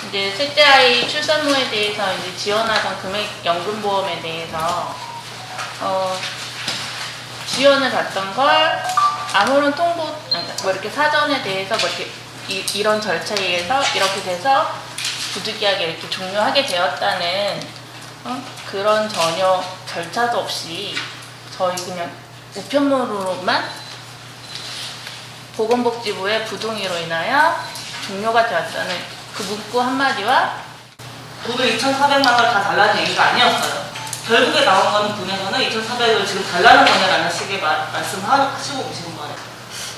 이제 셋째 아이 출산후에 대해서 이제 지원하던 금액연금보험에 대해서 지원을 받던 걸 아무런 통보, 뭐 이렇게 사전에 대해서 뭐 이렇게 이런 절차에 의해서 이렇게 돼서 부득이하게 이렇게 종료하게 되었다는 그런 전혀 절차도 없이 저희 그냥 우편물로만 보건복지부의 부동의로 인하여 종료가 되었다는 그 문구 한마디와 돈을 2,400만 원을 다 달라는 얘기가 아니었어요. 결국에 나온 건 분에서는 2,400을 지금 달라는 거냐라는 식의 말씀하시고 계시는 거예요.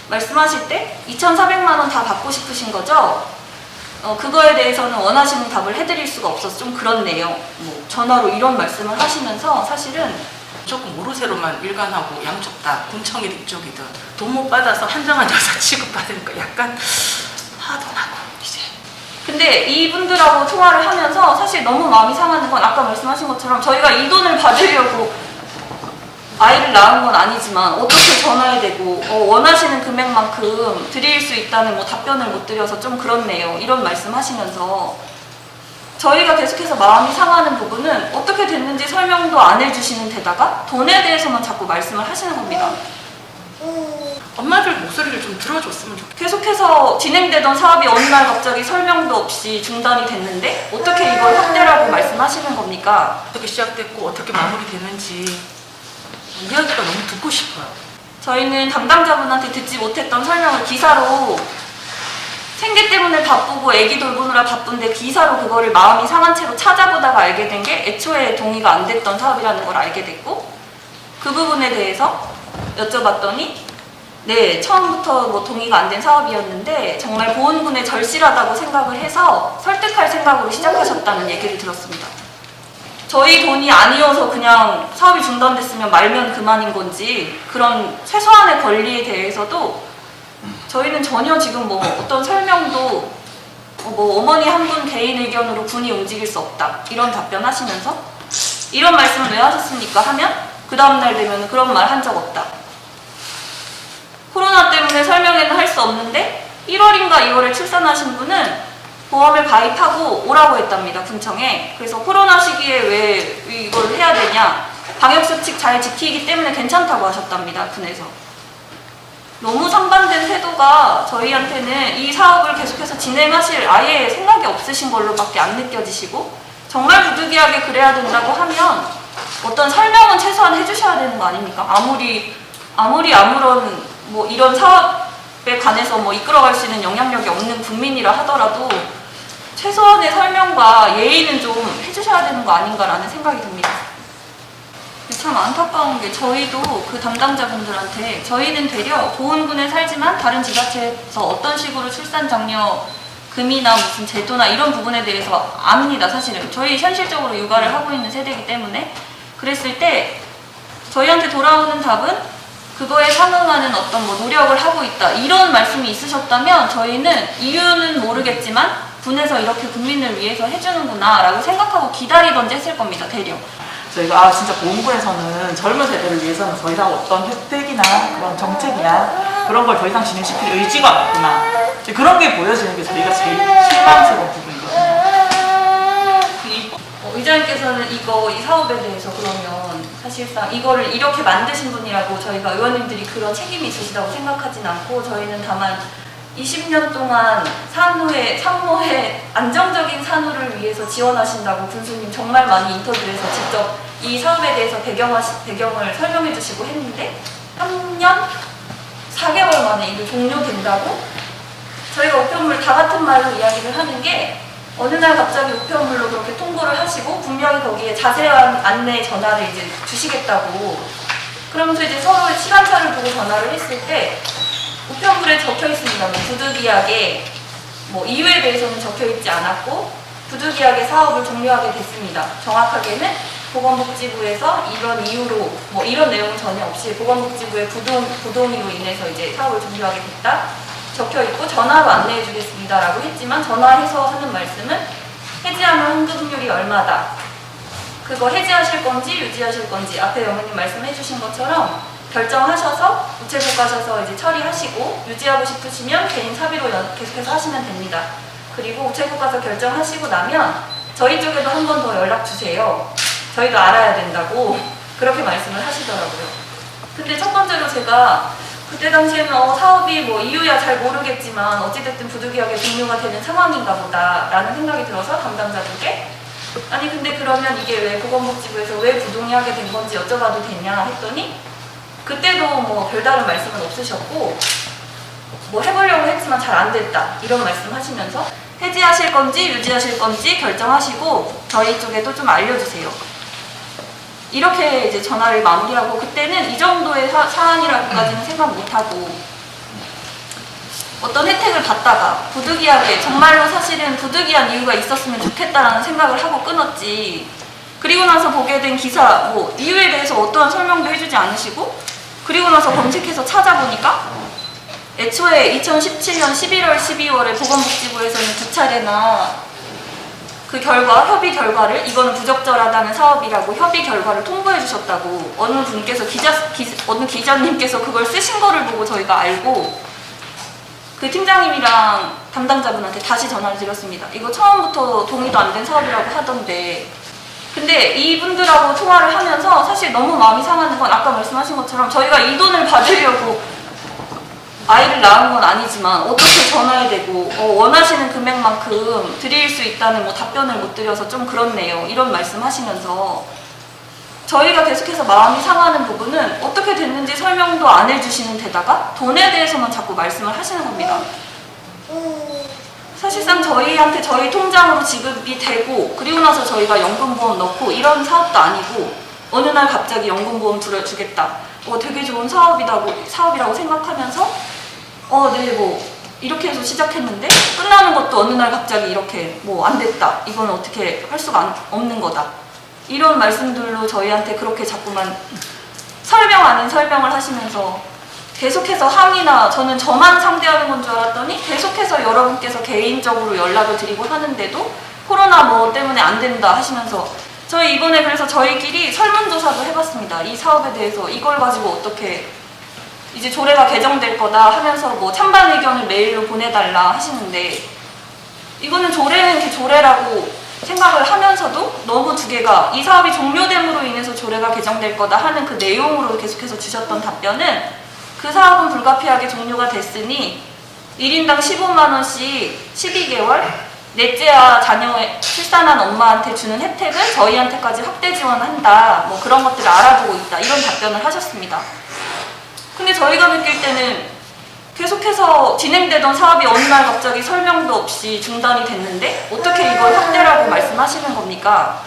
말씀하실 때 2,400만 원 다 받고 싶으신 거죠? 그거에 대해서는 원하시는 답을 해드릴 수가 없어서 좀 그렇네요. 뭐 전화로 이런 말씀을 하시면서 사실은 조금 모르쇠로만 일관하고 양쪽 다 군청이든 이쪽이든 돈 못 받아서 한정한 여사 취급받은 거 약간 화도 나고 이제. 근데 이분들하고 통화를 하면서 사실 너무 마음이 상하는 건 아까 말씀하신 것처럼 저희가 이 돈을 받으려고 아이를 낳은 건 아니지만 어떻게 전화해야 되고 원하시는 금액만큼 드릴 수 있다는 뭐 답변을 못 드려서 좀 그렇네요. 이런 말씀 하시면서 저희가 계속해서 마음이 상하는 부분은 어떻게 됐는지 설명도 안 해주시는 데다가 돈에 대해서만 자꾸 말씀을 하시는 겁니다. 엄마들 목소리를 좀 들어줬으면 좋겠어요. 계속해서 진행되던 사업이 어느 날 갑자기 설명도 없이 중단이 됐는데 어떻게 이걸 확대라고 말씀하시는 겁니까? 어떻게 시작됐고 어떻게 마무리되는지 이야기가 너무 듣고 싶어요. 저희는 담당자분한테 듣지 못했던 설명을 기사로 생계 때문에 바쁘고 애기 돌보느라 바쁜데 기사로 그거를 마음이 상한 채로 찾아보다가 알게 된 게 애초에 동의가 안 됐던 사업이라는 걸 알게 됐고 그 부분에 대해서 여쭤봤더니 네, 처음부터 뭐 동의가 안 된 사업이었는데 정말 보훈군에 절실하다고 생각을 해서 설득할 생각으로 시작하셨다는 얘기를 들었습니다. 저희 돈이 아니어서 그냥 사업이 중단됐으면 말면 그만인 건지 그런 최소한의 권리에 대해서도 저희는 전혀 지금 뭐 어떤 설명도 뭐 어머니 한 분 개인 의견으로 군이 움직일 수 없다 이런 답변하시면서 이런 말씀을 왜 하셨습니까 하면 그 다음날 되면 그런 말 한 적 없다. 코로나 때문에 설명회는 할 수 없는데 1월인가 2월에 출산하신 분은 보험을 가입하고 오라고 했답니다. 군청에. 그래서 코로나 시기에 왜 이걸 해야 되냐 방역수칙 잘 지키기 때문에 괜찮다고 하셨답니다. 군에서. 너무 상반된 태도가 저희한테는 이 사업을 계속해서 진행하실 아예 생각이 없으신 걸로밖에 안 느껴지시고 정말 부득이하게 그래야 된다고 하면 어떤 설명은 최소한 해주셔야 되는 거 아닙니까? 아무리 아무런 뭐 이런 사업에 관해서 뭐 이끌어갈 수 있는 영향력이 없는 국민이라 하더라도 최소한의 설명과 예의는 좀 해주셔야 되는 거 아닌가라는 생각이 듭니다. 참 안타까운 게 저희도 그 담당자분들한테 저희는 되려 보훈군에 살지만 다른 지자체에서 어떤 식으로 출산 장려 금이나 무슨 제도나 이런 부분에 대해서 압니다. 사실은 저희 현실적으로 육아를 하고 있는 세대이기 때문에 그랬을 때 저희한테 돌아오는 답은 그거에 상응하는 어떤 뭐 노력을 하고 있다 이런 말씀이 있으셨다면 저희는 이유는 모르겠지만 군에서 이렇게 국민을 위해서 해주는구나 라고 생각하고 기다리던지 했을 겁니다. 대려. 저희가 진짜 보훈군에서는 젊은 세대를 위해서는 더 이상 어떤 혜택이나 그런 정책이나 그런 걸 더 이상 진행시킬 의지가 없구나. 그런 게 보여지는 게 저희가 제일 실망스러운 부분이거든요. 의장님께서는 이 사업에 대해서 그러면 사실상 이거를 이렇게 만드신 분이라고 저희가 의원님들이 그런 책임이 있으시다고 생각하진 않고 저희는 다만 20년 동안 산모의 안정적인 산후를 위해서 지원하신다고 군수님 정말 많이 인터뷰에서 직접 이 사업에 대해서 배경을 설명해 주시고 했는데 3년 4개월 만에 이게 종료된다고 저희가 우편물 다 같은 말로 이야기를 하는 게 어느 날 갑자기 우편물로 그렇게 통보를 하시고 분명히 거기에 자세한 안내 전화를 이제 주시겠다고 그러면서 이제 서로 시간차를 보고 전화를 했을 때 우편물에 적혀 있습니다. 뭐 부득이하게 뭐 이유에 대해서는 적혀 있지 않았고 부득이하게 사업을 종료하게 됐습니다. 정확하게는 보건복지부에서 이런 이유로 뭐 이런 내용은 전혀 없이 보건복지부의 부동의로 인해서 이제 사업을 종료하게 됐다. 적혀 있고 전화로 안내해 주겠습니다라고 했지만 전화해서 하는 말씀은 해지하면 환급률이 얼마다. 그거 해지하실 건지 유지하실 건지 앞에 어머님 말씀해 주신 것처럼 결정하셔서 우체국 가셔서 이제 처리하시고 유지하고 싶으시면 개인 사비로 계속해서 하시면 됩니다. 그리고 우체국 가서 결정하시고 나면 저희 쪽에도 한 번 더 연락 주세요. 저희도 알아야 된다고 그렇게 말씀을 하시더라고요. 근데 첫 번째로 제가 그때 당시에는 사업이 뭐 이유야 잘 모르겠지만 어찌됐든 부득이하게 종료가 되는 상황인가 보다 라는 생각이 들어서 담당자분께 아니 근데 그러면 이게 왜 보건복지부에서 왜 부동의하게 된 건지 여쭤봐도 되냐 했더니 그때도 뭐 별다른 말씀은 없으셨고 뭐 해보려고 했지만 잘 안 됐다 이런 말씀 하시면서 해지하실 건지 유지하실 건지 결정하시고 저희 쪽에도 좀 알려주세요. 이렇게 이제 전화를 마무리하고 그때는 이 정도의 사안이라고까지는 생각 못하고 어떤 혜택을 받다가 부득이하게 정말로 사실은 부득이한 이유가 있었으면 좋겠다라는 생각을 하고 끊었지. 그리고 나서 보게 된 기사 뭐 이유에 대해서 어떠한 설명도 해주지 않으시고 그리고 나서 검색해서 찾아보니까 애초에 2017년 11월, 12월에 보건복지부에서는 2차례나 그 결과, 협의 결과를 이거는 부적절하다는 사업이라고 협의 결과를 통보해 주셨다고 어느 분께서 어느 기자님께서 그걸 쓰신 거를 보고 저희가 알고 그 팀장님이랑 담당자분한테 다시 전화를 드렸습니다. 이거 처음부터 동의도 안 된 사업이라고 하던데 근데 이분들하고 통화를 하면서 사실 너무 마음이 상하는 건 아까 말씀하신 것처럼 저희가 이 돈을 받으려고 아이를 낳은 건 아니지만 어떻게 전화해야 되고 원하시는 금액만큼 드릴 수 있다는 뭐 답변을 못 드려서 좀 그렇네요. 이런 말씀 하시면서 저희가 계속해서 마음이 상하는 부분은 어떻게 됐는지 설명도 안 해주시는 데다가 돈에 대해서만 자꾸 말씀을 하시는 겁니다. 사실상 저희한테 저희 통장으로 지급이 되고 그리고 나서 저희가 연금보험 넣고 이런 사업도 아니고 어느 날 갑자기 연금보험 들어주겠다. 되게 좋은 사업이라고 생각하면서 네, 뭐 이렇게 해서 시작했는데 끝나는 것도 어느 날 갑자기 이렇게 뭐 안 됐다. 이건 어떻게 할 수가 없는 거다. 이런 말씀들로 저희한테 그렇게 자꾸만 설명 아닌 설명을 하시면서 계속해서 항의나 저는 저만 상대하는 건 줄 알았더니 계속해서 여러분께서 개인적으로 연락을 드리고 하는데도 코로나 뭐 때문에 안 된다 하시면서 저희 이번에 그래서 저희끼리 설문조사도 해봤습니다. 이 사업에 대해서 이걸 가지고 어떻게 이제 조례가 개정될 거다 하면서 뭐 찬반 의견을 메일로 보내달라 하시는데 이거는 조례는 조례라고 생각을 하면서도 너무 두 개가 이 사업이 종료됨으로 인해서 조례가 개정될 거다 하는 그 내용으로 계속해서 주셨던 답변은 그 사업은 불가피하게 종료가 됐으니 1인당 15만 원씩 12개월 넷째와 자녀 출산한 엄마한테 주는 혜택을 저희한테까지 확대 지원한다. 뭐 그런 것들을 알아보고 있다. 이런 답변을 하셨습니다. 근데 저희가 느낄 때는 계속해서 진행되던 사업이 어느 날 갑자기 설명도 없이 중단이 됐는데 어떻게 이걸 확대라고 말씀하시는 겁니까?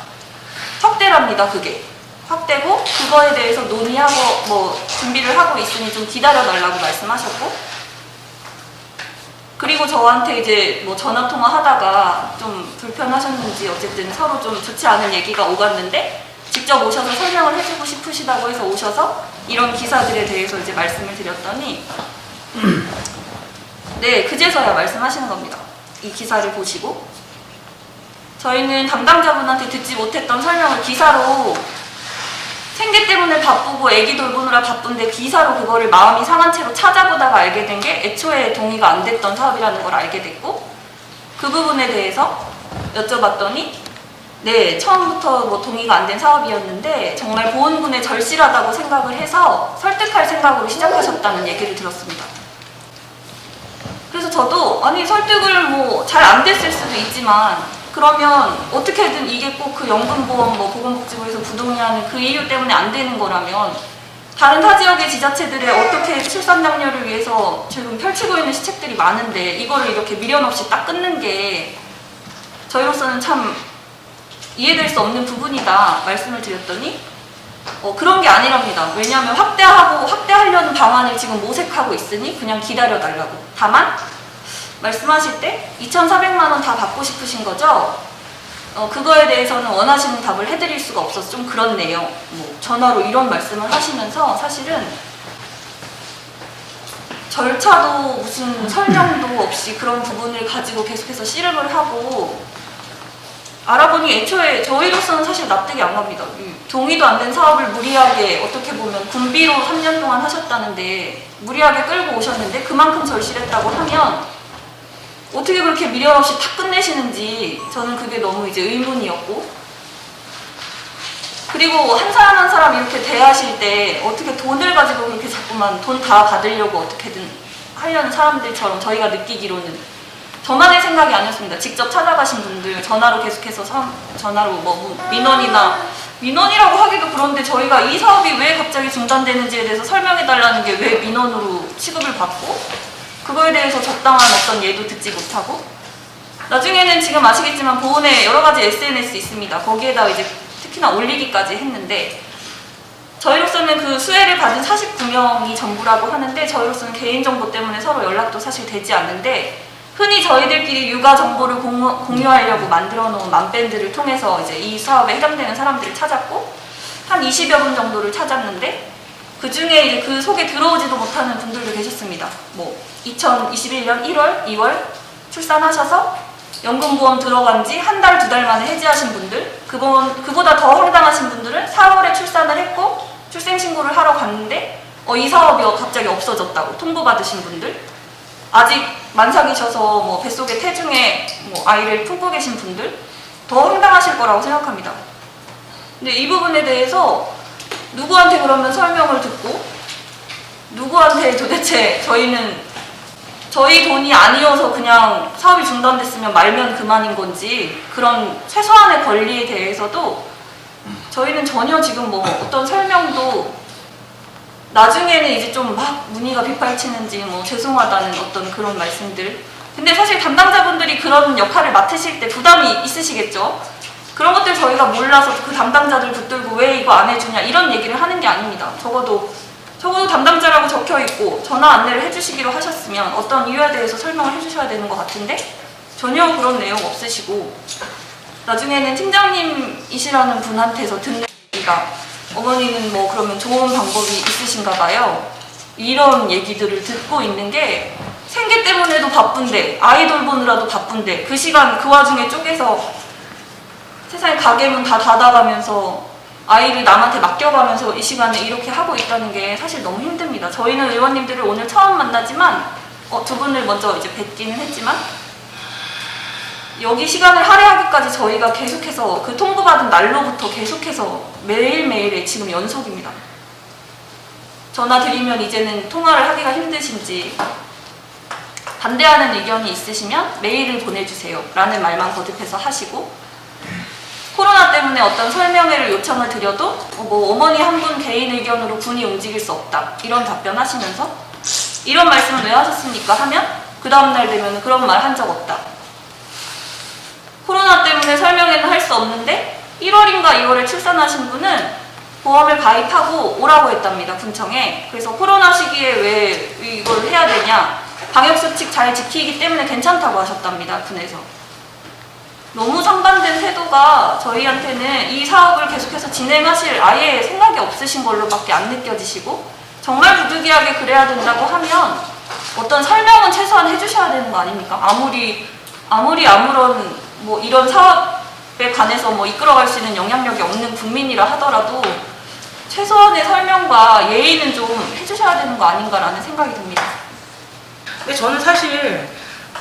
확대랍니다. 그게. 확대고 그거에 대해서 논의하고 뭐 준비를 하고 있으니 좀 기다려달라고 말씀하셨고 그리고 저한테 이제 뭐 전화통화 하다가 좀 불편하셨는지 어쨌든 서로 좀 좋지 않은 얘기가 오갔는데 직접 오셔서 설명을 해주고 싶으시다고 해서 오셔서 이런 기사들에 대해서 이제 말씀을 드렸더니 네, 그제서야 말씀하시는 겁니다. 이 기사를 보시고 저희는 담당자분한테 듣지 못했던 설명을 기사로 생계 때문에 바쁘고 애기 돌보느라 바쁜데 기사로 그거를 마음이 상한 채로 찾아보다가 알게 된 게 애초에 동의가 안 됐던 사업이라는 걸 알게 됐고 그 부분에 대해서 여쭤봤더니 네, 처음부터 뭐 동의가 안 된 사업이었는데 정말 보훈군에 절실하다고 생각을 해서 설득할 생각으로 시작하셨다는 얘기를 들었습니다. 그래서 저도 아니 설득을 뭐 잘 안 됐을 수도 있지만 그러면 어떻게든 이게 꼭 그 연금보험 뭐 보건복지부에서 부동의하는 그 이유 때문에 안 되는 거라면 다른 타 지역의 지자체들의 어떻게 출산 장려를 위해서 지금 펼치고 있는 시책들이 많은데 이거를 이렇게 미련 없이 딱 끊는 게 저희로서는 참 이해될 수 없는 부분이다 말씀을 드렸더니 그런 게 아니랍니다. 왜냐하면 확대하려는 방안을 지금 모색하고 있으니 그냥 기다려달라고. 다만 말씀하실 때 2,400만 원 다 받고 싶으신 거죠? 그거에 대해서는 원하시는 답을 해드릴 수가 없어서 좀 그렇네요. 뭐 전화로 이런 말씀을 하시면서 사실은 절차도 무슨 설명도 없이 그런 부분을 가지고 계속해서 씨름을 하고 알아보니 애초에 저희로서는 사실 납득이 안 갑니다. 동의도 안 된 사업을 무리하게 어떻게 보면 군비로 3년 동안 하셨다는데 무리하게 끌고 오셨는데 그만큼 절실했다고 하면 어떻게 그렇게 미련 없이 다 끝내시는지 저는 그게 너무 이제 의문이었고, 그리고 한 사람 한 사람 이렇게 대하실 때 어떻게 돈을 가지고 그렇게 자꾸만 돈 다 받으려고 어떻게든 하려는 사람들처럼 저희가 느끼기로는, 저만의 생각이 아니었습니다. 직접 찾아가신 분들, 전화로 계속해서 전화로 뭐 민원이라고 하기도 그런데 저희가 이 사업이 왜 갑자기 중단되는지에 대해서 설명해달라는 게 왜 민원으로 취급을 받고, 그거에 대해서 적당한 어떤 예도 듣지 못하고, 나중에는 지금 아시겠지만 보훈에 여러 가지 SNS 있습니다. 거기에다 이제 특히나 올리기까지 했는데, 저희로서는 그 수혜를 받은 49명이 전부라고 하는데, 저희로서는 개인정보 때문에 서로 연락도 사실 되지 않는데, 흔히 저희들끼리 육아 정보를 공유하려고 만들어 놓은 맘밴드를 통해서 이제 이 사업에 해당되는 사람들을 찾았고, 한 20여 분 정도를 찾았는데, 그 중에 이제 그 속에 들어오지도 못하는 분들도 계셨습니다. 뭐 2021년 1월, 2월 출산하셔서 연금보험 들어간 지 한 달, 두 달 만에 해지하신 분들, 그보다 더 황당하신 분들은 4월에 출산을 했고 출생신고를 하러 갔는데 이 사업이 갑자기 없어졌다고 통보받으신 분들, 아직 만삭이셔서 뭐 뱃속에 태중에 뭐 아이를 품고 계신 분들, 더 황당하실 거라고 생각합니다. 근데 이 부분에 대해서 누구한테 그러면 설명을 듣고, 누구한테 도대체 저희 돈이 아니어서 그냥 사업이 중단됐으면 말면 그만인 건지, 그런 최소한의 권리에 대해서도 저희는 전혀 지금 뭐 어떤 설명도, 나중에는 이제 좀 막 문의가 빗발치는지 뭐 죄송하다는 어떤 그런 말씀들, 근데 사실 담당자분들이 그런 역할을 맡으실 때 부담이 있으시겠죠. 그런 것들 저희가 몰라서 그 담당자들 붙들고 왜 이거 안 해주냐 이런 얘기를 하는 게 아닙니다. 적어도 담당자라고 적혀 있고 전화 안내를 해주시기로 하셨으면 어떤 이유에 대해서 설명을 해주셔야 되는 것 같은데, 전혀 그런 내용 없으시고, 나중에는 팀장님이시라는 분한테서 듣는 얘기가, 어머니는 뭐 그러면 좋은 방법이 있으신가 봐요, 이런 얘기들을 듣고 있는 게, 생계 때문에도 바쁜데, 아이 돌보느라도 바쁜데, 그 시간 그 와중에 쪼개서 세상에 가게문 다 닫아가면서 아이를 남한테 맡겨가면서 이 시간에 이렇게 하고 있다는 게 사실 너무 힘듭니다. 저희는 의원님들을 오늘 처음 만나지만 두 분을 먼저 이제 뵙기는 했지만, 여기 시간을 할애하기까지 저희가 계속해서 그 통보받은 날로부터 계속해서 매일매일의 지금 연속입니다. 전화 드리면 이제는 통화를 하기가 힘드신지, 반대하는 의견이 있으시면 메일을 보내주세요 라는 말만 거듭해서 하시고, 코로나 때문에 어떤 설명회를 요청을 드려도 뭐 어머니 한 분 개인 의견으로 군이 움직일 수 없다 이런 답변 하시면서, 이런 말씀을 왜 하셨습니까 하면 그 다음날 되면 그런 말 한 적 없다. 코로나 때문에 설명회는 할 수 없는데 1월인가 2월에 출산하신 분은 보험을 가입하고 오라고 했답니다, 군청에. 그래서 코로나 시기에 왜 이걸 해야 되냐, 방역수칙 잘 지키기 때문에 괜찮다고 하셨답니다, 군에서. 너무 상반된 태도가 저희한테는 이 사업을 계속해서 진행하실 아예 생각이 없으신 걸로밖에 안 느껴지시고, 정말 부득이하게 그래야 된다고 하면 어떤 설명은 최소한 해주셔야 되는 거 아닙니까? 아무리 아무런 뭐 이런 사업에 관해서 뭐 이끌어갈 수 있는 영향력이 없는 국민이라 하더라도 최소한의 설명과 예의는 좀 해주셔야 되는 거 아닌가라는 생각이 듭니다. 근데 저는 사실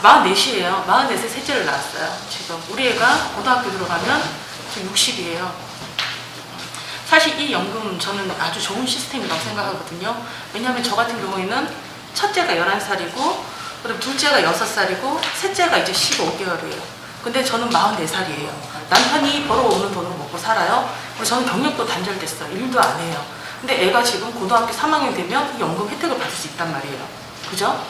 44이에요. 44세 셋째를 낳았어요. 지금 우리 애가 고등학교 들어가면 지금 60이에요. 사실 이 연금 저는 아주 좋은 시스템이라고 생각하거든요. 왜냐하면 저 같은 경우에는 첫째가 11살이고 그리고 둘째가 6살이고 셋째가 이제 15개월이에요. 근데 저는 44살이에요. 남편이 벌어오는 돈으로 먹고 살아요. 그리고 저는 경력도 단절됐어요. 일도 안 해요. 근데 애가 지금 고등학교 3학년 되면 이 연금 혜택을 받을 수 있단 말이에요. 그죠?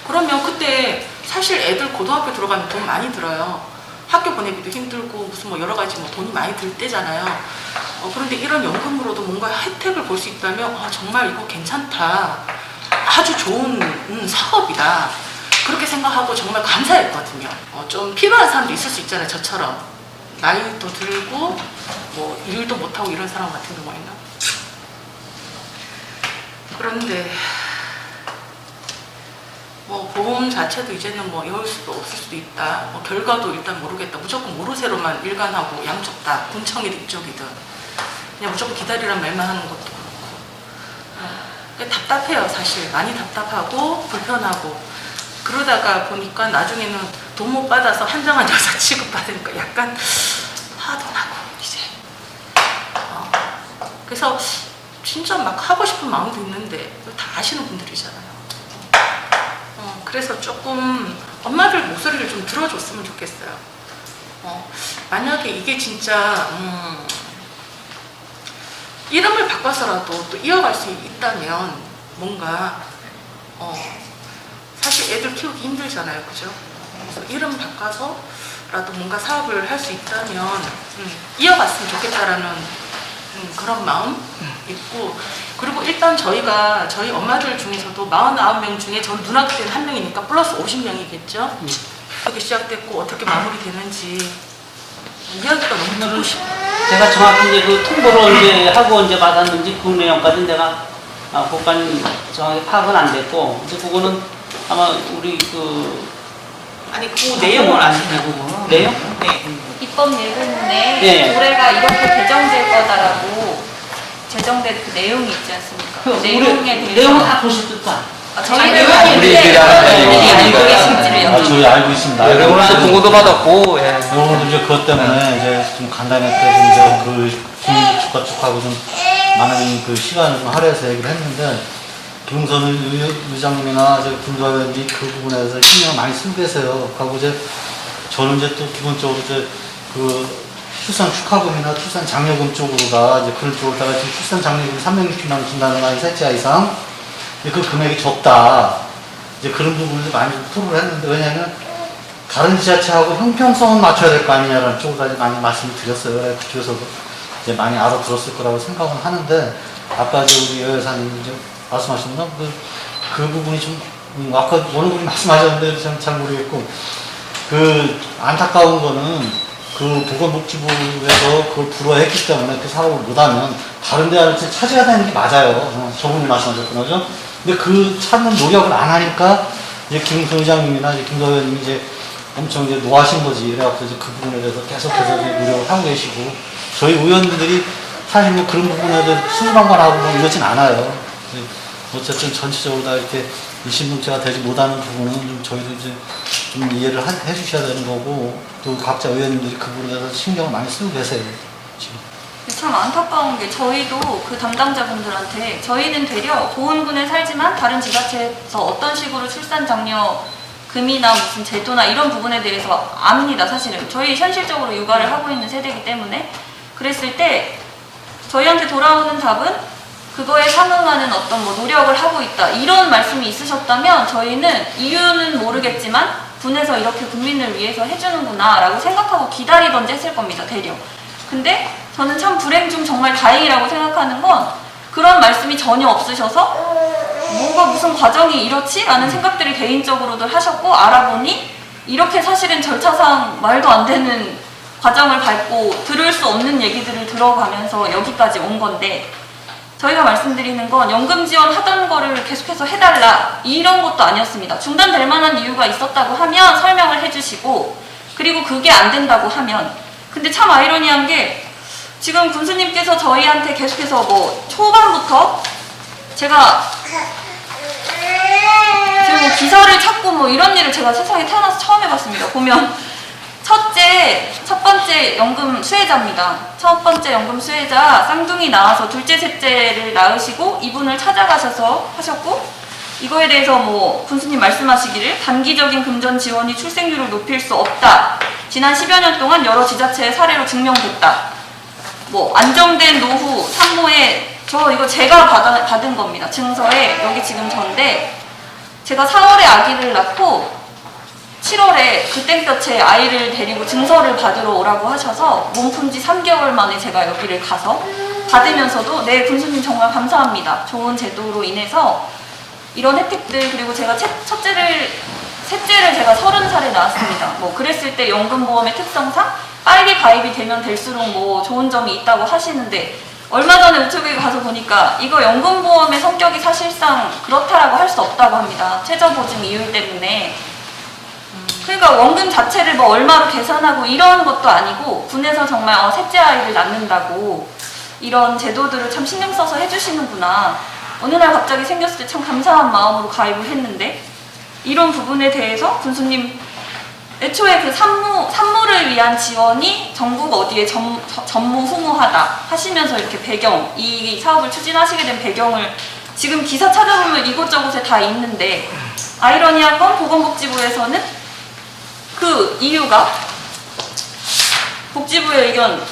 그러면 그때 사실 애들 고등학교 들어가면 돈 많이 들어요. 학교 보내기도 힘들고 무슨 뭐 여러 가지 뭐 돈이 많이 들 때잖아요. 그런데 이런 연금으로도 뭔가 혜택을 볼 수 있다면 정말 이거 괜찮다. 아주 좋은 사업이다. 그렇게 생각하고 정말 감사했거든요. 좀 필요한 사람도 있을 수 있잖아요. 저처럼 나이도 들고 뭐 일도 못하고 이런 사람 같은 경우에는. 그런데 뭐 보험 자체도 이제는 뭐 이럴 수도 없을 수도 있다. 뭐 결과도 일단 모르겠다. 무조건 모르쇠로만 일관하고 양쪽 다 군청이든 이쪽이든 그냥 무조건 기다리란 말만 하는 것도 그렇고 답답해요. 사실 많이 답답하고 불편하고 그러다가 보니까 나중에는 돈 못 받아서 한정한 여자 취급받으니까 약간 화도 나고 이제 그래서 진짜 막 하고 싶은 마음도 있는데 다 아시는 분들이잖아요. 그래서 조금 엄마들 목소리를 좀 들어줬으면 좋겠어요. 만약에 이게 진짜 이름을 바꿔서라도 또 이어갈 수 있다면 뭔가 사실 애들 키우기 힘들잖아요, 그죠? 그래서 이름 바꿔서라도 뭔가 사업을 할 수 있다면 이어갔으면 좋겠다라는 그런 마음 있고, 그리고 일단 저희 엄마들 중에서도 49명 중에 전 누나가 된 한 명이니까 플러스 50명이겠죠? 어떻게 시작됐고 어떻게 마무리되는지 이야기가 너무 듣고 싶어요. 제가 정확히 이제 그 통보를 언제 하고 언제 받았는지 그 내용까지는 내가 그것까지 정확히 파악은 안 됐고, 이제 그거는 아마 우리 아니 그 내용을 아시냐고. 내용? 네. 입법 예고문에 네. 올해가 이렇게 개정될 거다라고 제정된 그 내용이 있지 않습니까? 그 내용에 대해서 내용을 다 보실 듯한. 저희는 우리들이 알고 계신지를 여쭤. 저희 알고 있습니다. 오늘도 공고도 받았고, 예. 오늘도 이제 그것 때문에 이제 좀 간단했게 이제 그 축하축하고 좀 많은 그 시간을 좀 할애해서 얘기를 했는데, 김웅선 의장님이나 김도하위원님 그 부분에 대해서 신경을 많이 쓰고 계세요. 그리고 이제 저는 이제 또 기본적으로 이제 그 출산 축하금이나 출산 장려금 쪽으로다 이제 그런 쪽으로다가 지금 출산 장려금 360만 준다는 거 아니 셋째 이상 그 금액이 적다. 이제 그런 부분을 많이 좀 토론을 했는데, 왜냐하면 다른 지자체하고 형평성은 맞춰야 될 거 아니냐라는 쪽으로 이제 많이 말씀을 드렸어요. 그래서 그쪽에서도 이제 많이 알아들었을 거라고 생각은 하는데, 아까 이제 우리 여 여사님 이제 말씀하신 건 그 부분이 좀 아까 어느 분이 말씀하셨는데 잘 모르겠고, 그 안타까운 거는 그 보건복지부에서 그걸 불허했기 때문에 그 사업을 못하면 다른 데를 찾아야 되는 게 맞아요. 저분이 말씀하셨구나, 그죠? 근데 그 찾는 노력을 안 하니까 이제 김웅선 의장님이나 이제 김도하 의원님이 이제 엄청 이제 노하신 거지. 그래갖고 이제 그 부분에 대해서 계속해서 이제 노력을 하고 계시고, 저희 의원들이 사실 뭐 그런 부분에 대해서 수수방관하고 뭐 이러진 않아요. 어쨌든 전체적으로 다 이렇게 일심동체가 되지 못하는 부분은 좀 저희도 이제 좀 이해를 해 주셔야 되는 거고, 또 각자 의원님들이 그 부분에 대해서 신경을 많이 쓰고 계세요, 지금. 참 안타까운 게 저희도 그 담당자분들한테 저희는 되려 보은군에 살지만 다른 지자체에서 어떤 식으로 출산 장려 금이나 무슨 제도나 이런 부분에 대해서 압니다. 사실은 저희 현실적으로 육아를 하고 있는 세대이기 때문에. 그랬을 때 저희한테 돌아오는 답은 그거에 상응하는 어떤 뭐 노력을 하고 있다 이런 말씀이 있으셨다면 저희는 이유는 모르겠지만 군에서 이렇게 국민을 위해서 해주는구나 라고 생각하고 기다리던지 했을 겁니다, 대략. 근데 저는 참 불행 중 정말 다행이라고 생각하는 건 그런 말씀이 전혀 없으셔서 뭔가 무슨 과정이 이렇지? 라는 생각들을 개인적으로들 하셨고, 알아보니 이렇게 사실은 절차상 말도 안 되는 과정을 밟고 들을 수 없는 얘기들을 들어가면서 여기까지 온 건데, 저희가 말씀드리는 건 연금 지원 하던 거를 계속해서 해달라 이런 것도 아니었습니다. 중단될 만한 이유가 있었다고 하면 설명을 해주시고, 그리고 그게 안 된다고 하면, 근데 참 아이러니한 게 지금 군수님께서 저희한테 계속해서 뭐 초반부터 제가 지금 뭐 기사를 찾고 뭐 이런 일을 제가 세상에 태어나서 처음 해봤습니다. 보면 첫 번째 연금 수혜자입니다. 첫 번째 연금 수혜자 쌍둥이 낳아서 둘째, 셋째를 낳으시고 이분을 찾아가셔서 하셨고, 이거에 대해서 뭐 군수님 말씀하시기를 단기적인 금전 지원이 출생률을 높일 수 없다. 지난 10여 년 동안 여러 지자체의 사례로 증명됐다. 뭐 안정된 노후 산모에 저 이거 제가 받은 겁니다. 증서에 여기 지금 전데 제가 4월에 아기를 낳고 7월에 그 땡볕에 아이를 데리고 증서를 받으러 오라고 하셔서 몸푼지 3개월 만에 제가 여기를 가서 받으면서도 네 군수님 정말 감사합니다. 좋은 제도로 인해서 이런 혜택들, 그리고 제가 셋째를 제가 30살에 낳았습니다. 뭐 그랬을 때 연금보험의 특성상 빠르게 가입이 되면 될수록 뭐 좋은 점이 있다고 하시는데, 얼마 전에 우체국에 가서 보니까 이거 연금보험의 성격이 사실상 그렇다라고 할 수 없다고 합니다. 최저보증 이율 때문에. 그러니까 원금 자체를 뭐 얼마로 계산하고 이런 것도 아니고 군에서 정말 셋째 아이를 낳는다고 이런 제도들을 참 신경 써서 해주시는구나. 어느 날 갑자기 생겼을 때 참 감사한 마음으로 가입을 했는데 이런 부분에 대해서 군수님 애초에 그 산모를 위한 지원이 전국 어디에 전무후무하다 하시면서 이렇게 배경, 이 사업을 추진하시게 된 배경을 지금 기사 찾아보면 이곳저곳에 다 있는데, 아이러니한 건 보건복지부에서는 그 이유가 복지부의 의견,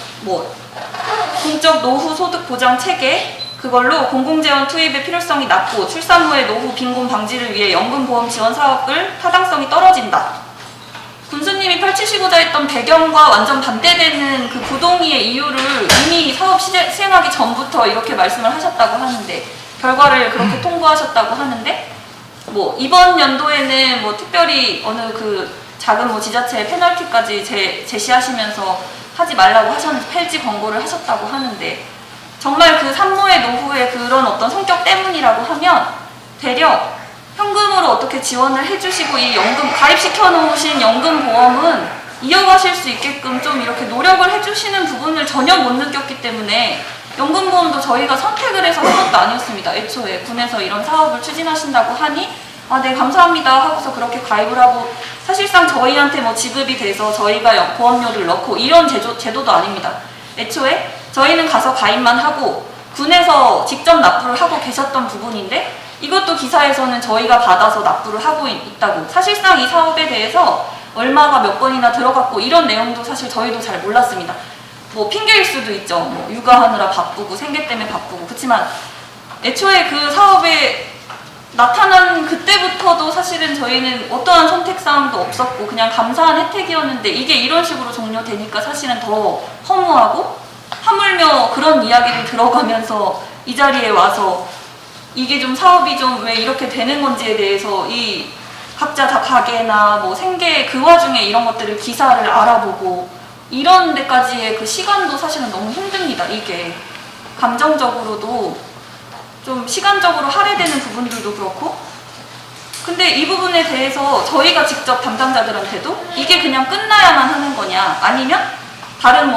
공적 노후 소득 보장 체계, 그걸로 공공재원 투입의 필요성이 낮고 출산후의 노후 빈곤 방지를 위해 연금보험 지원 사업을 타당성이 떨어진다. 군수님이 펼치시고자 했던 배경과 완전 반대되는 그 부동의의 이유를 이미 사업 시행하기 전부터 이렇게 말씀을 하셨다고 하는데, 결과를 그렇게 통보하셨다고 하는데, 이번 연도에는 특별히 어느 그 작은 지자체의 페널티까지 제시하시면서 하지 말라고 하셨는데, 폐지 권고를 하셨다고 하는데, 정말 그 산모의 노후의 그런 어떤 성격 때문이라고 하면 되려 현금으로 어떻게 지원을 해주시고 이 연금 가입시켜 놓으신 연금보험은 이어가실 수 있게끔 좀 이렇게 노력을 해주시는 부분을 전혀 못 느꼈기 때문에, 연금보험도 저희가 선택을 해서 한 것도 아니었습니다. 애초에 군에서 이런 사업을 추진하신다고 하니 네 감사합니다 하고서 그렇게 가입을 하고, 사실상 저희한테 지급이 돼서 저희가 보험료를 넣고 이런 제도도 아닙니다. 애초에 저희는 가서 가입만 하고 군에서 직접 납부를 하고 계셨던 부분인데, 이것도 기사에서는 저희가 받아서 납부를 하고 있다고, 사실상 이 사업에 대해서 얼마가 몇 번이나 들어갔고 이런 내용도 사실 저희도 잘 몰랐습니다. 핑계일 수도 있죠. 육아하느라 바쁘고 생계 때문에 바쁘고. 그렇지만 애초에 그 사업에 나타난 그때부터도 사실은 저희는 어떠한 선택사항도 없었고 그냥 감사한 혜택이었는데, 이게 이런 식으로 종료되니까 사실은 더 허무하고, 하물며 그런 이야기를 들어가면서 이 자리에 와서 이게 좀 사업이 좀 왜 이렇게 되는 건지에 대해서 이 각자 다 가게나 생계 그 와중에 이런 것들을 기사를 알아보고 이런 데까지의 그 시간도 사실은 너무 힘듭니다. 이게 감정적으로도 좀 시간적으로 할애되는 부분들도 그렇고. 근데 이 부분에 대해서 저희가 직접 담당자들한테도 이게 그냥 끝나야만 하는 거냐, 아니면 다른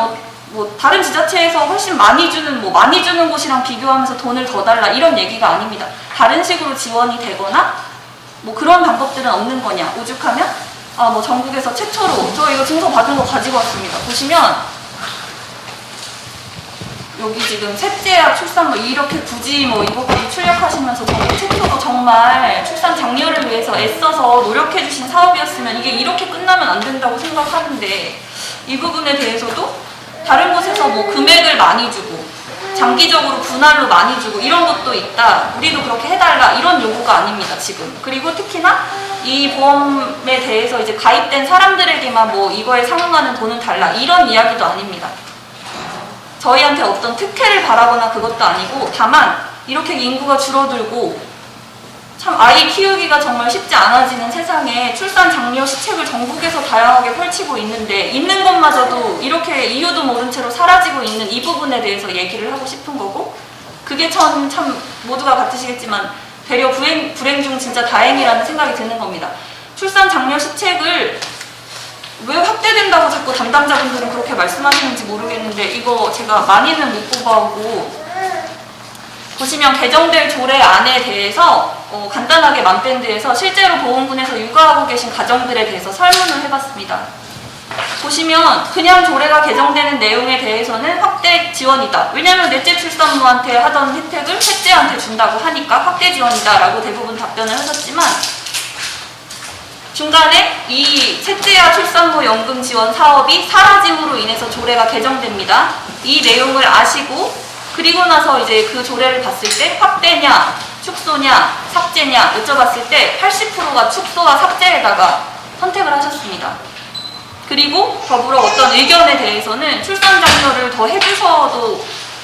다른 지자체에서 훨씬 많이 주는 곳이랑 비교하면서 돈을 더 달라 이런 얘기가 아닙니다. 다른 식으로 지원이 되거나 그런 방법들은 없는 거냐. 오죽하면 전국에서 최초로, 저 이거 증서 받은 거 가지고 왔습니다. 보시면 여기 지금 셋째야 출산 이렇게 굳이 이것까지 출력하시면서 최초로 정말 출산 장려를 위해서 애써서 노력해 주신 사업이었으면 이게 이렇게 끝나면 안 된다고 생각하는데, 이 부분에 대해서도 다른 곳에서 금액을 많이 주고 장기적으로 분할로 많이 주고 이런 것도 있다, 우리도 그렇게 해달라, 이런 요구가 아닙니다 지금. 그리고 특히나 이 보험에 대해서 이제 가입된 사람들에게만 이거에 상응하는 돈을 달라, 이런 이야기도 아닙니다. 저희한테 어떤 특혜를 바라거나 그것도 아니고, 다만 이렇게 인구가 줄어들고 참 아이 키우기가 정말 쉽지 않아지는 세상에 출산 장려 시책을 전국에서 다양하게 펼치고 있는데, 있는 것마저도 이렇게 이유도 모른 채로 사라지고 있는 이 부분에 대해서 얘기를 하고 싶은 거고, 그게 참 모두가 같으시겠지만 되려 불행 중 진짜 다행이라는 생각이 드는 겁니다. 출산 장려 시책을 왜 확대된다고 자꾸 담당자분들은 그렇게 말씀하시는지 모르겠는데, 이거 제가 많이는 못 뽑아오고, 보시면 개정될 조례 안에 대해서 간단하게 맘밴드에서 실제로 보건군에서 육아하고 계신 가정들에 대해서 설문을 해봤습니다. 보시면 그냥 조례가 개정되는 내용에 대해서는 확대 지원이다. 왜냐하면 넷째 출산부한테 하던 혜택을 셋째한테 준다고 하니까 확대 지원이다 라고 대부분 답변을 하셨지만, 중간에 이 셋째야 출산후 연금 지원 사업이 사라짐으로 인해서 조례가 개정됩니다. 이 내용을 아시고 그리고 나서 이제 그 조례를 봤을 때 확대냐, 축소냐, 삭제냐 여쭤봤을 때 80%가 축소와 삭제에다가 선택을 하셨습니다. 그리고 더불어 어떤 의견에 대해서는 출산 장려를 더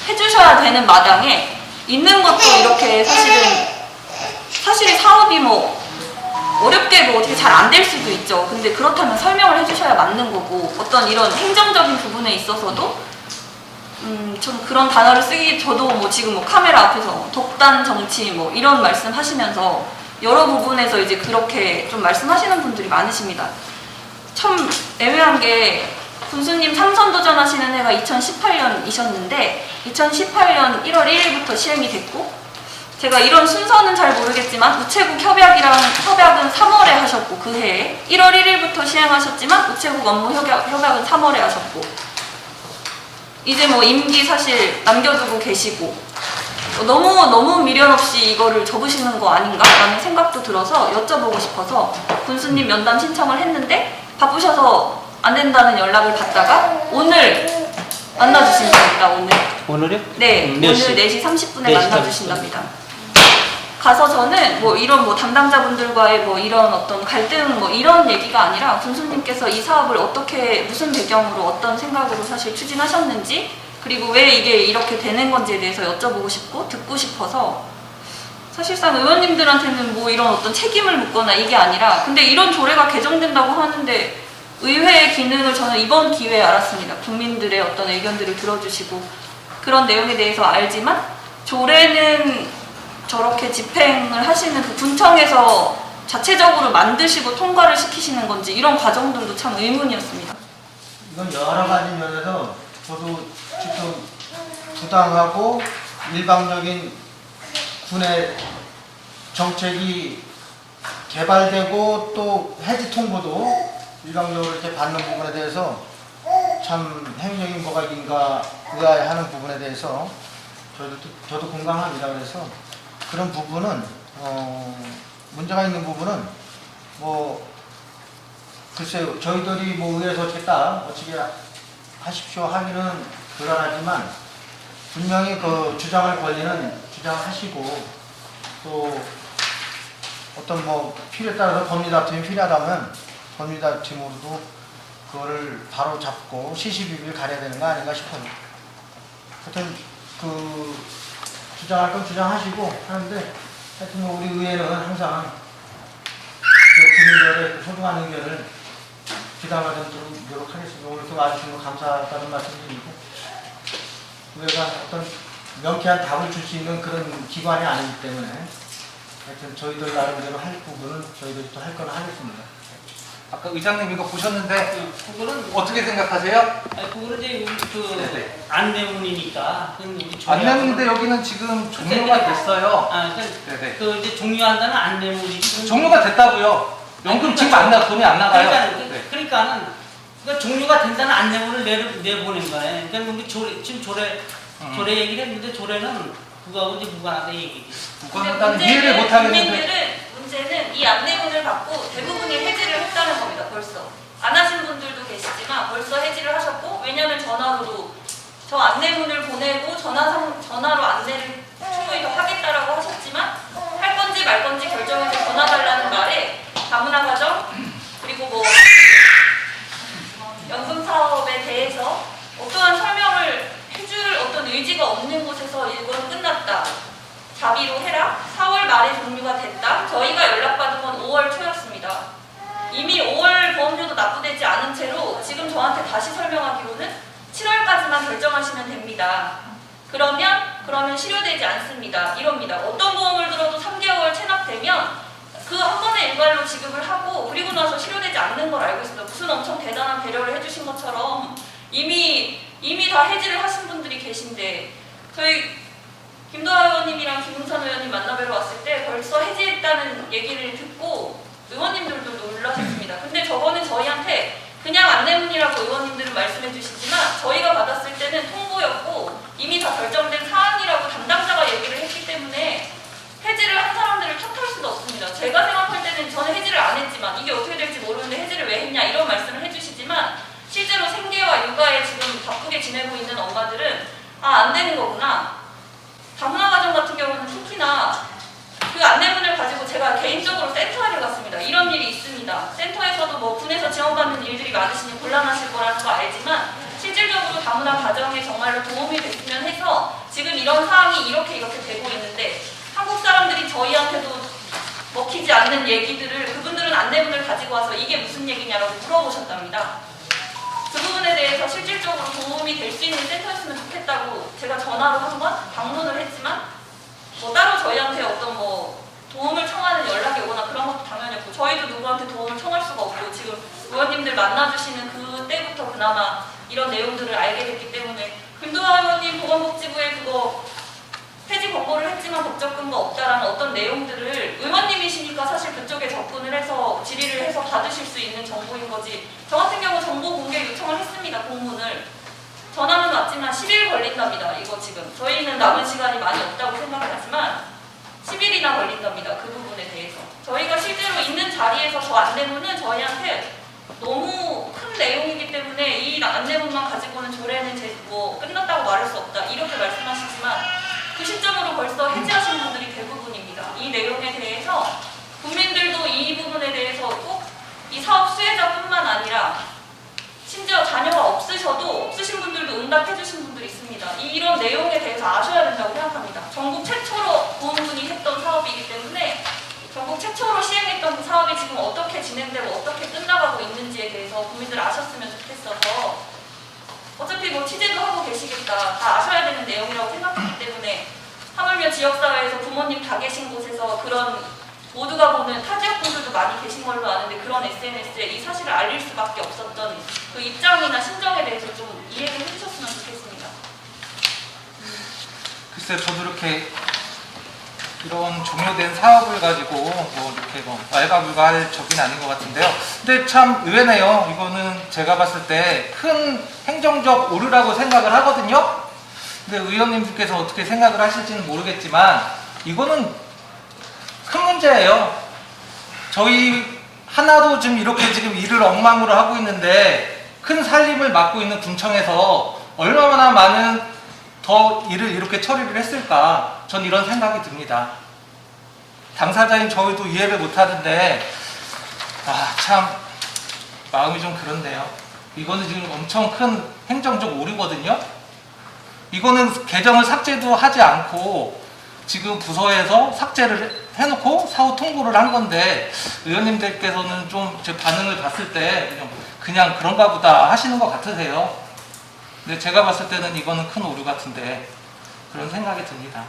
해주셔야 되는 마당에 있는 것도 이렇게 사실은 사업이 어렵게 어떻게 잘 안 될 수도 있죠. 근데 그렇다면 설명을 해주셔야 맞는 거고, 어떤 이런 행정적인 부분에 있어서도 좀 그런 단어를 쓰기, 저도 지금 카메라 앞에서 독단 정치 이런 말씀 하시면서 여러 부분에서 이제 그렇게 좀 말씀하시는 분들이 많으십니다. 참 애매한 게, 군수님 3선 도전하시는 해가 2018년이셨는데 2018년 1월 1일부터 시행이 됐고 제가 이런 순서는 잘 모르겠지만 우체국 협약은 3월에 하셨고 그 해에 1월 1일부터 시행하셨지만 우체국 업무 협약은 3월에 하셨고 이제 뭐 임기 사실 남겨두고 계시고 너무 미련 없이 이거를 접으시는 거 아닌가라는 생각도 들어서 여쭤보고 싶어서 군수님 면담 신청을 했는데 바쁘셔서 안 된다는 연락을 받다가 오늘 만나주신답니다. 오늘요? 네, 몇 오늘 시? 4시 30분에 4시 만나주신답니다. 가서 저는 뭐 이런 뭐 담당자분들과의 뭐 이런 어떤 갈등 뭐 이런 얘기가 아니라 군수님께서 이 사업을 어떻게 무슨 배경으로 어떤 생각으로 사실 추진하셨는지 그리고 왜 이게 이렇게 되는 건지에 대해서 여쭤보고 싶고 듣고 싶어서 사실상 의원님들한테는 뭐 이런 어떤 책임을 묻거나 이게 아니라 근데 이런 조례가 개정된다고 하는데 의회의 기능을 저는 이번 기회에 알았습니다. 국민들의 어떤 의견들을 들어주시고 그런 내용에 대해서 알지만 조례는 저렇게 집행을 하시는 그 군청에서 자체적으로 만드시고 통과를 시키시는 건지 이런 과정들도 참 의문이었습니다. 이건 여러 가지 면에서 저도 지금 부당하고 일방적인 군의 정책이 개발되고 또 해지 통보도 일방적으로 이렇게 받는 부분에 대해서 참 행정적인 뭐가 인가 의아해하는 부분에 대해서 저도 공감합니다. 그래서 그런 부분은 문제가 있는 부분은 뭐 글쎄요 저희들이 뭐 의회에서 어떻게 하십시오 하기는 곤란하지만 분명히 그 주장할 권리는 주장하시고 또 어떤 뭐 필요에 따라서 법리 다툼이 필요하다면 법리 다툼으로도 그거를 바로 잡고 시시비비를 가려야 되는 거 아닌가 싶어요. 하여튼 그 주장할 건 주장하시고 하는데 하여튼 뭐 우리 의회는 항상 국민들의 소중한 의견을 귀담아듣도록 노력하겠습니다. 오늘 또 와주신 거 감사하다는 말씀드리고 의회가 어떤 명쾌한 답을 줄 수 있는 그런 기관이 아니기 때문에 하여튼 저희들 나름대로 할 부분은 저희들이 또 할 건 하겠습니다. 아까 의장님 이거 보셨는데 그거는 어떻게 생각하세요? 아니 그거는 이제 우리 그 네네. 안내문이니까 우리 안내문인데 여기는 지금 종료가 됐어요. 네네. 그 이제 종료한다는 안내문이지. 종료가 됐다고요. 연금 지금 안 나, 돈이 안 나가요. 그러니까는 종료가 된다는 안내문을 내보낸 거네. 그러니까 우리 지금 조례 얘기를 했는데 조례는 그거하고 이제 무관하다 얘기지. 무관하다는 이해를 못 하겠는데. 문제는 이 안내문을 받고 대부분이 해지를 했다는 겁니다. 벌써 안 하신 분들도 계시지만 벌써 해지를 하셨고 왜냐하면 전화로도 저 안내문을 보내고 전화로 안내를 충분히 더 하겠다라고 하셨지만 할 건지 말 건지 결정해서 전화 달라는 말에 다문화 가정 그리고 뭐 연금 사업에 대해서 어떠한 설명을 해줄 어떤 의지가 없는 곳에서 이건 끝났다. 자비로 해라. 4월 말에 종료가 됐다. 저희가 연락받은 건 5월 초였습니다. 이미 5월 보험료도 납부되지 않은 채로 지금 저한테 다시 설명하기로는 7월까지만 결정하시면 됩니다. 그러면 실효되지 않습니다. 이럽니다. 어떤 보험을 들어도 3개월 체납되면 그 한 번에 일괄로 지급을 하고 그리고 나서 실효되지 않는 걸 알고 있습니다. 무슨 엄청 대단한 배려를 해주신 것처럼 이미 다 해지를 하신 분들이 계신데 저희 김도하 의원님이랑 김웅선 의원님 만나뵈러 왔을 때 벌써 해지했다는 얘기를 듣고 의원님들도 놀라셨습니다. 근데 저거는 저희한테 그냥 안내문이라고 의원님들은 말씀해 주시지만 저희가 받았을 때는 통보였고 이미 다 결정된 사안이라고 담당자가 얘기를 했기 때문에 해지를 한 사람들을 탓할 수도 없습니다. 제가 생각할 때는 저는 해지를 안 했지만 이게 어떻게 될지 모르는데 해지를 왜 했냐 이런 말씀을 해주시지만 실제로 생계와 육아에 지금 바쁘게 지내고 있는 엄마들은 안 되는 거구나. 다문화 가정 같은 경우는 특히나 그 안내문을 가지고 제가 개인적으로 센터에 갔습니다. 이런 일이 있습니다. 센터에서도 뭐 군에서 지원받는 일들이 많으시니 곤란하실 거라는 거 알지만 실질적으로 다문화 가정에 정말로 도움이 됐으면 해서 지금 이런 상황이 이렇게 되고 있는데 한국 사람들이 저희한테도 먹히지 않는 얘기들을 그분들은 안내문을 가지고 와서 이게 무슨 얘기냐라고 물어보셨답니다. 그 부분에 대해서 실질적으로 도움이 될 수 있는 센터였으면 좋겠다고 제가 전화로 한번 방문을 했지만 뭐 따로 저희한테 어떤 뭐 도움을 청하는 연락이 오거나 그런 것도 당연히 없고 저희도 누구한테 도움을 청할 수가 없고 지금 의원님들 만나주시는 그때부터 그나마 이런 내용들을 알게 됐기 때문에 김도하 의원님 보건복지부에 그거 폐지 취지 권고를 했지만 법적 근거 없다라는 어떤 내용들을 의원님이시니까 사실 그쪽에 접근을 해서 질의를 해서 받으실 수 있는 정보인 거지. 저 같은 경우 정보 공개 요청을 했습니다. 공문을. 전화는 왔지만 10일 걸린답니다. 이거 지금 저희는 남은 시간이 많이 없다고 생각을 하지만 10일이나 걸린답니다. 그 부분에 대해서. 저희가 실제로 있는 자리에서 저 안내문은 저희한테 너무 큰 내용이기 때문에 이 안내문만 가지고는 조례는 뭐 끝났다고 말할 수 없다 이렇게 말씀하시지만 그 시점으로 벌써 해지하신 분들이 대부분입니다. 이 내용에 대해서 국민들도 이 부분에 대해서 꼭 이 사업 수혜자뿐만 아니라 심지어 자녀가 없으신 분들도 응답해 주신 분들이 있습니다. 이런 내용에 대해서 아셔야 된다고 생각합니다. 전국 최초로 보험분이 했던 사업이기 때문에 전국 최초로 시행했던 그 사업이 지금 어떻게 진행되고 어떻게 끝나가고 있는지에 대해서 국민들 아셨으면 좋겠어서 어차피 뭐 취재도 하고 계시겠다 다 아셔야 되는 내용이라고 생각하기 때문에 하물며 지역사회에서 부모님 다 계신 곳에서 그런 모두가 보는 타 지역 분들도 많이 계신 걸로 아는데 그런 SNS에 이 사실을 알릴 수밖에 없었던 그 입장이나 심정에 대해서 좀 이해를 해주셨으면 좋겠습니다. 글쎄 저도 이렇게 이런 종료된 사업을 가지고 뭐 이렇게 뭐 왈가불가할 적인 아닌 것 같은데요. 근데 참 의외네요. 이거는 제가 봤을 때 큰 행정적 오류라고 생각을 하거든요. 근데 의원님들께서 어떻게 생각을 하실지는 모르겠지만 이거는 큰 문제예요. 저희 하나도 지금 이렇게 지금 일을 엉망으로 하고 있는데 큰 살림을 맡고 있는 군청에서 얼마나 많은 더 일을 이렇게 처리를 했을까? 전 이런 생각이 듭니다. 당사자인 저희도 이해를 못하는데 참 마음이 좀 그렇네요. 이거는 지금 엄청 큰 행정적 오류거든요. 이거는 계정을 삭제도 하지 않고 지금 부서에서 삭제를 해놓고 사후 통보를 한 건데 의원님들께서는 좀 제 반응을 봤을 때 그냥 그런가 보다 하시는 것 같으세요. 근데 제가 봤을 때는 이거는 큰 오류 같은데 그런 생각이 듭니다.